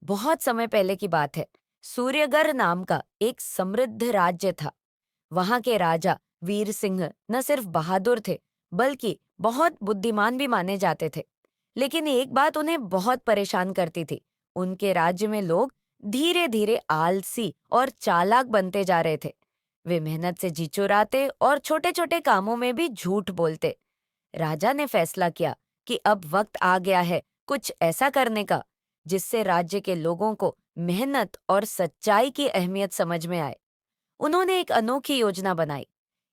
बहुत समय पहले की बात है। सूर्यगर नाम का एक समृद्ध राज्य था। वहां के राजा वीर सिंह न सिर्फ बहादुर थे, बल्कि बहुत बुद्धिमान भी माने जाते थे। लेकिन एक बात उन्हें बहुत परेशान करती थी। उनके राज्य में लोग धीरे धीरे आलसी और चालाक बनते जा रहे थे। वे मेहनत से जी चुराते और छोटे छोटे कामों में भी झूठ बोलते। राजा ने फैसला किया कि अब वक्त आ गया है कुछ ऐसा करने का जिससे राज्य के लोगों को मेहनत और सच्चाई की अहमियत समझ में आए। उन्होंने एक अनोखी योजना बनाई।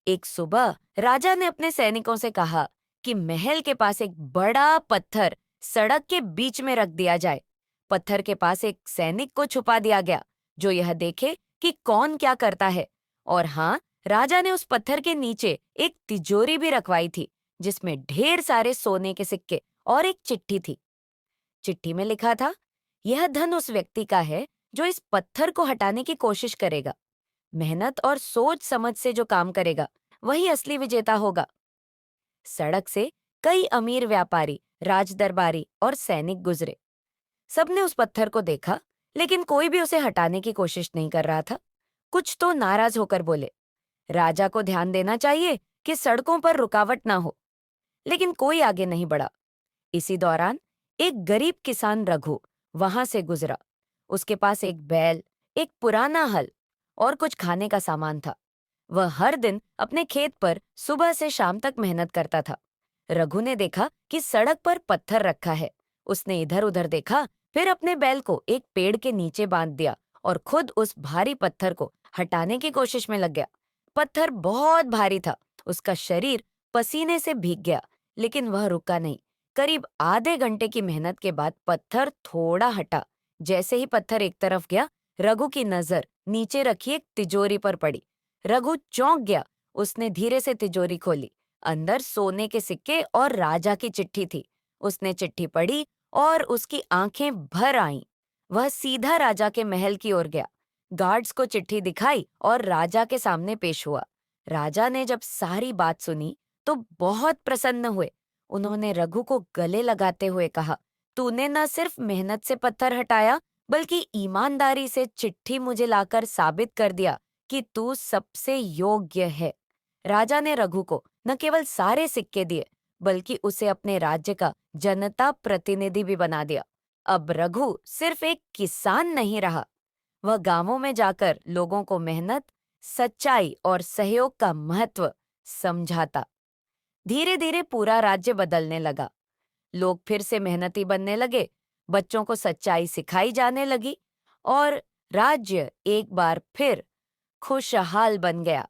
एक सुबह राजा ने अपने सैनिकों से कहा कि महल के पास एक बड़ा पत्थर सड़क के बीच में रख दिया जाए। पत्थर के पास एक सैनिक को छुपा दिया गया जो यह देखे कि कौन क्या करता है। और हाँ, राजा ने उस पत्थर के नीचे एक तिजोरी भी रखवाई थी जिसमें ढेर सारे सोने के सिक्के और एक चिट्ठी थी। चिट्ठी में लिखा था, यह धन उस व्यक्ति का है जो इस पत्थर को हटाने की कोशिश करेगा। मेहनत और सोच समझ से जो काम करेगा वही असली विजेता होगा। सड़क से कई अमीर व्यापारी, राजदरबारी और सैनिक गुजरे। सबने उस पत्थर को देखा, लेकिन कोई भी उसे हटाने की कोशिश नहीं कर रहा था। कुछ तो नाराज होकर बोले, राजा को ध्यान देना चाहिए कि सड़कों पर रुकावट ना हो। लेकिन कोई आगे नहीं बढ़ा। इसी दौरान एक गरीब किसान रघु वहां से गुजरा। उसके पास एक बैल, एक पुराना हल और कुछ खाने का सामान था। वह हर दिन अपने खेत पर सुबह से शाम तक मेहनत करता था। रघु ने देखा कि सड़क पर पत्थर रखा है। उसने इधर उधर देखा, फिर अपने बैल को एक पेड़ के नीचे बांध दिया और खुद उस भारी पत्थर को हटाने की कोशिश में लग गया। पत्थर बहुत भारी था। उसका शरीर पसीने से भीग गया, लेकिन वह रुका नहीं। करीब आधे घंटे की मेहनत के बाद पत्थर थोड़ा हटा। जैसे ही पत्थर एक तरफ गया, रघु की नजर नीचे रखी एक तिजोरी पर पड़ी। रघु चौंक गया। उसने धीरे से तिजोरी खोली। अंदर सोने के सिक्के और राजा की चिट्ठी थी। उसने चिट्ठी पढ़ी और उसकी आंखें भर आईं। वह सीधा राजा के महल की ओर गया। गार्ड्स को चिट्ठी दिखाई और राजा के सामने पेश हुआ। राजा ने जब सारी बात सुनी तो बहुत प्रसन्न हुए। उन्होंने रघु को गले लगाते हुए कहा, तूने न सिर्फ मेहनत से पत्थर हटाया, बल्कि ईमानदारी से चिट्ठी मुझे लाकर साबित कर दिया कि तू सबसे योग्य है। राजा ने रघु को न केवल सारे सिक्के दिए, बल्कि उसे अपने राज्य का जनता प्रतिनिधि भी बना दिया। अब रघु सिर्फ एक किसान नहीं रहा। वह गांवों में जाकर लोगों को मेहनत, सच्चाई और सहयोग का महत्व समझाता। धीरे धीरे पूरा राज्य बदलने लगा। लोग फिर से मेहनती बनने लगे, बच्चों को सच्चाई सिखाई जाने लगी और राज्य एक बार फिर खुशहाल बन गया।